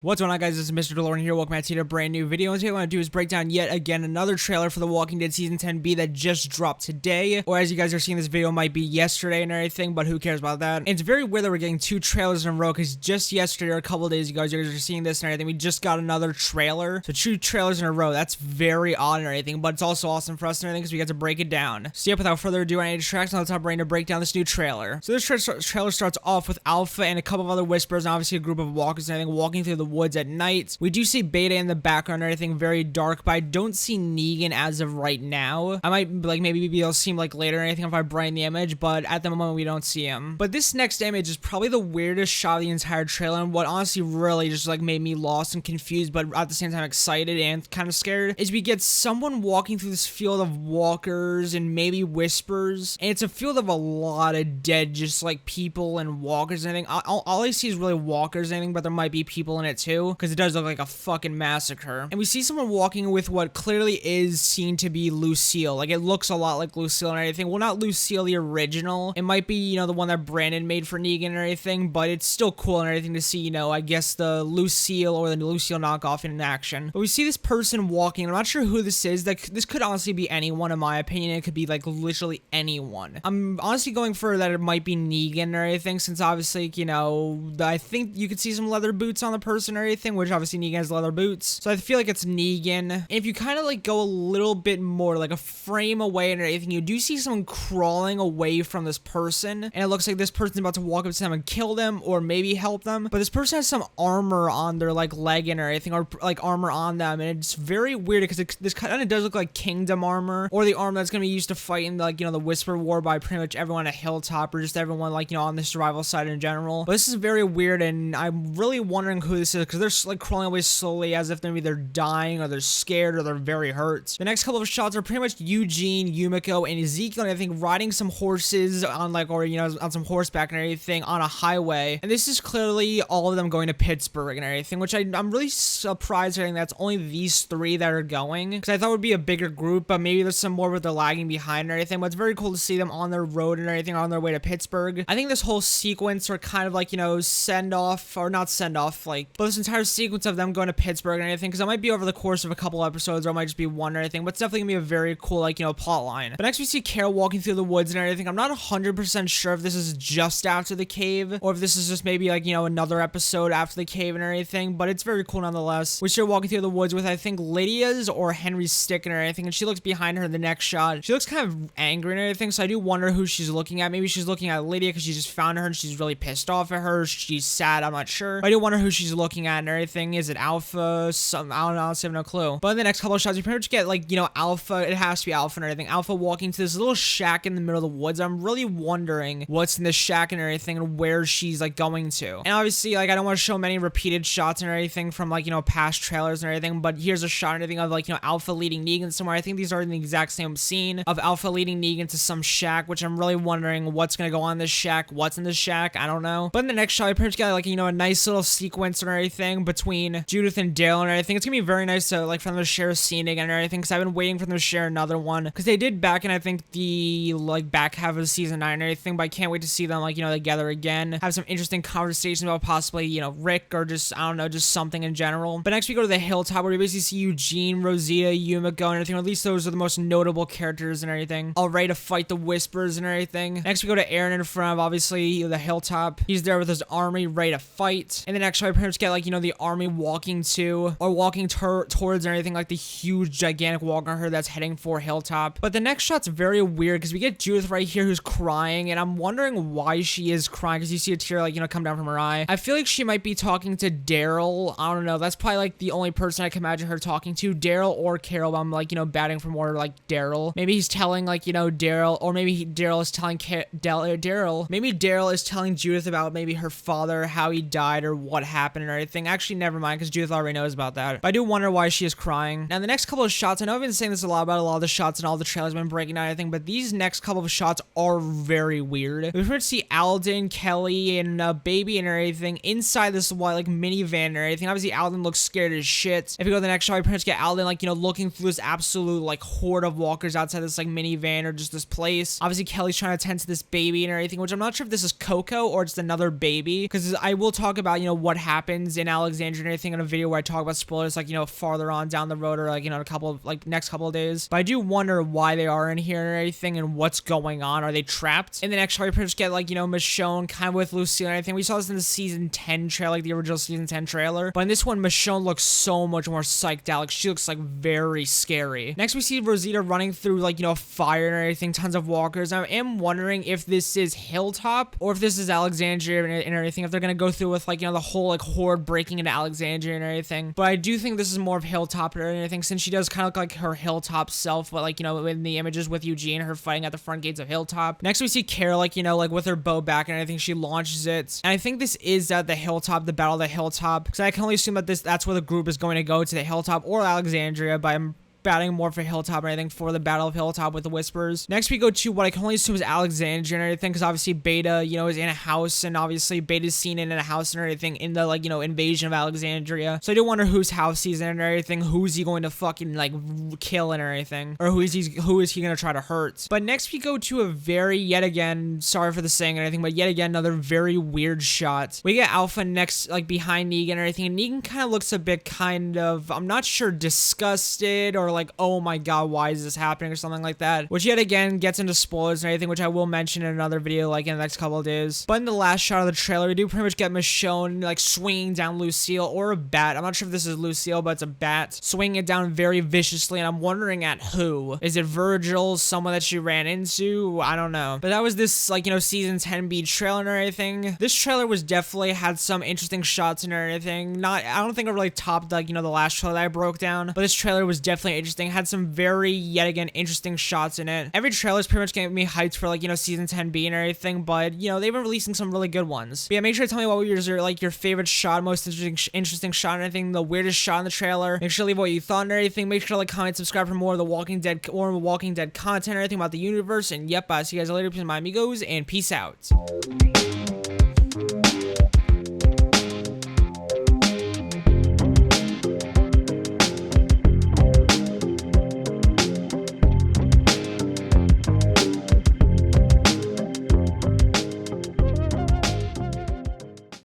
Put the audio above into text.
What's going on, guys? This is Mr. DeLorean here. Welcome back to a brand new video. And today what I want to do is break down yet again another trailer for The Walking Dead Season 10B that just dropped today. Or as you guys are seeing, this video might be yesterday and everything, but who cares about that? And it's very weird that we're getting two trailers in a row because just yesterday or a couple of days ago, you guys are seeing this and everything, we just got another trailer. So two trailers in a row. That's very odd and everything, but it's also awesome for us and everything because we get to break it down. So yep, without further ado, I need to track on the top brain to break down this new trailer. So this trailer starts off with Alpha and a couple of other whispers and obviously a group of walkers and everything walking through the woods at night. We do see Beta in the background and everything, very dark, but I don't see Negan as of right now. I might, maybe he'll seem like later or anything if I brighten the image, but at the moment we don't see him. But this next image is probably the weirdest shot of the entire trailer, and what honestly really just made me lost and confused, but at the same time excited and kind of scared, is we get someone walking through this field of walkers and maybe whispers, and it's a field of a lot of dead, just people and walkers and anything. All I see is really walkers and anything, but there might be people in it too, because it does look like a fucking massacre. And we see someone walking with what clearly is seen to be Lucille. It looks a lot like Lucille and everything. Well, not Lucille the original. It might be, the one that Brandon made for Negan and everything, but it's still cool and everything to see, I guess the Lucille or the Lucille knockoff in action. But we see this person walking. I'm not sure who this is. This could honestly be anyone, in my opinion. It could be literally anyone. I'm honestly going for that it might be Negan or anything, since obviously, I think you could see some leather boots on the person or anything, which obviously Negan has leather boots. So I feel like it's Negan. And if you kind of go a little bit more, a frame away and everything, you do see someone crawling away from this person. And it looks like this person's about to walk up to them and kill them or maybe help them. But this person has some armor on their leg and everything, or armor on them. And it's very weird because this kind of does look like Kingdom armor, or the armor that's going to be used to fight in the Whisper War by pretty much everyone at Hilltop, or just everyone on the survival side in general. But this is very weird, and I'm really wondering who this is because they're crawling away slowly as if they're either dying or they're scared or they're very hurt. The next couple of shots are pretty much Eugene, Yumiko, and Ezekiel, and I think riding some horses on on some horseback and everything on a highway. And this is clearly all of them going to Pittsburgh and everything, which I'm really surprised hearing that's only these three that are going, because I thought it would be a bigger group, but maybe there's some more where they're lagging behind and everything. But it's very cool to see them on their road and everything on their way to Pittsburgh. I think this whole sequence or kind of send off, or not send off, but this entire sequence of them going to Pittsburgh and anything, because it might be over the course of a couple episodes, or it might just be one or anything, but it's definitely gonna be a very cool plot line. But next we see Carol walking through the woods and everything. I'm not 100% sure if this is just after the cave or if this is just maybe another episode after the cave and everything, but it's very cool nonetheless. We see her walking through the woods with I think Lydia's or Henry's stick and everything, and she looks behind her in the next shot. She looks kind of angry and everything, so I do wonder who she's looking at. Maybe she's looking at Lydia because she just found her and she's really pissed off at her. She's sad, I'm not sure. But I do wonder who she's looking at and everything. Is it Alpha? I don't know, I have no clue. But in the next couple of shots, you pretty much get Alpha. It has to be Alpha and everything. Alpha walking to this little shack in the middle of the woods. I'm really wondering what's in this shack and everything, and where she's going to. And obviously, I don't want to show many repeated shots and everything from past trailers and everything. But here's a shot and everything of Alpha leading Negan somewhere. I think these are in the exact same scene of Alpha leading Negan to some shack, which I'm really wondering what's gonna go on in this shack. What's in this shack? I don't know. But in the next shot, I pretty much get a nice little sequence and everything between Judith and Dale and everything. It's gonna be very nice to for them to share a scene again and everything, because I've been waiting for them to share another one, because they did back in I think the back half of season 9 and everything, but I can't wait to see them together again, have some interesting conversations about possibly Rick, or just I don't know, just something in general. But next we go to the Hilltop, where we basically see Eugene, Rosita, Yumiko and everything, or at least those are the most notable characters and everything, all ready to fight the Whispers and everything. Next we go to Aaron in front of obviously the Hilltop. He's there with his army ready to fight. And then actually I pretty much get the army walking to, or walking towards and everything, the huge gigantic walker herd that's heading for Hilltop. But the next shot's very weird because we get Judith right here who's crying, and I'm wondering why she is crying, because you see a tear come down from her eye. I feel like she might be talking to Daryl. I don't know, that's probably the only person I can imagine her talking to, Daryl or Carol. But I'm batting for more Daryl. Maybe he's telling Daryl, or maybe Daryl is telling Daryl. Maybe Daryl is telling Judith about maybe her father, how he died, or what happened and everything. Actually, never mind, because Judith already knows about that. But I do wonder why she is crying. Now the next couple of shots, I know I've been saying this a lot of the shots and all the trailers I've been breaking down and everything, but these next couple of shots are very weird. We pretty much see Alden, Kelly, and Baby and everything inside this minivan and everything. Obviously Alden looks scared as shit. If we go to the next shot, we pretty much get Alden looking through this absolute horde of walkers outside this minivan, or just this place. Obviously Kelly's trying to tend to this baby and everything, which I'm not sure if this is Coco or just another baby, because I will talk about what happens happens in Alexandria and everything in a video where I talk about spoilers, like, you know, farther on down the road, or like, you know, in a couple of, like, next couple of days. But I do wonder why they are in here and everything and what's going on. Are they trapped? In the next trailer, we pretty much get, like, you know, Michonne kind of with Lucille and everything. We saw this in the season 10 trailer, like the original season 10 trailer. But in this one, Michonne looks so much more psyched out. Like, she looks like very scary. Next, we see Rosita running through, like, you know, fire and everything, tons of walkers. I am wondering if this is Hilltop or if this is Alexandria and everything, if they're gonna go through with, like, you know, the whole, like, horde breaking into Alexandria and everything. But I do think this is more of Hilltop or anything, since she does kind of look like her Hilltop self, but, like, you know, in the images with Eugene, her fighting at the front gates of Hilltop. Next, we see Carol, like, you know, like, with her bow back and everything, she launches it. And I think this is at the Hilltop, the Battle of the Hilltop, because I can only assume that that's where the group is going to go, to the Hilltop or Alexandria, but I'm batting more for Hilltop and everything for the Battle of Hilltop with the Whispers. Next, we go to what I can only assume is Alexandria and everything, because obviously Beta, you know, is in a house, and obviously Beta's seen in a house and everything in the, like, you know, invasion of Alexandria. So I do wonder whose house he's in and everything, who's he going to fucking, like, kill and everything, or who is he going to try to hurt. But next, we go to a very, yet again, sorry for the saying and everything, but yet again, another very weird shot. We get Alpha next, like, behind Negan and everything, and Negan kind of looks a bit kind of, I'm not sure, disgusted, or like, oh my god, why is this happening, or something like that, which yet again gets into spoilers and everything, which I will mention in another video, like, in the next couple of days. But in the last shot of the trailer, we do pretty much get Michonne, like, swinging down Lucille, or a bat. I'm not sure if this is Lucille, but it's a bat, swinging it down very viciously, and I'm wondering at who. Is it Virgil, someone that she ran into? I don't know. But that was this, like, you know, season 10B trailer and everything. This trailer was definitely had some interesting shots and everything. I don't think it really topped, like, you know, the last trailer that I broke down, but this trailer was definitely interesting. Had some very, yet again, interesting shots in it. Every trailer is pretty much getting me hyped for, like, you know, season 10B and everything, but, you know, they've been releasing some really good ones. But yeah, make sure to tell me what was your, like, your favorite shot, most interesting shot and anything, the weirdest shot in the trailer. Make sure to leave what you thought and everything. Make sure to like, comment, subscribe for more of the Walking Dead content and everything about the universe. And yep, see you guys later. Peace, my amigos, and peace out.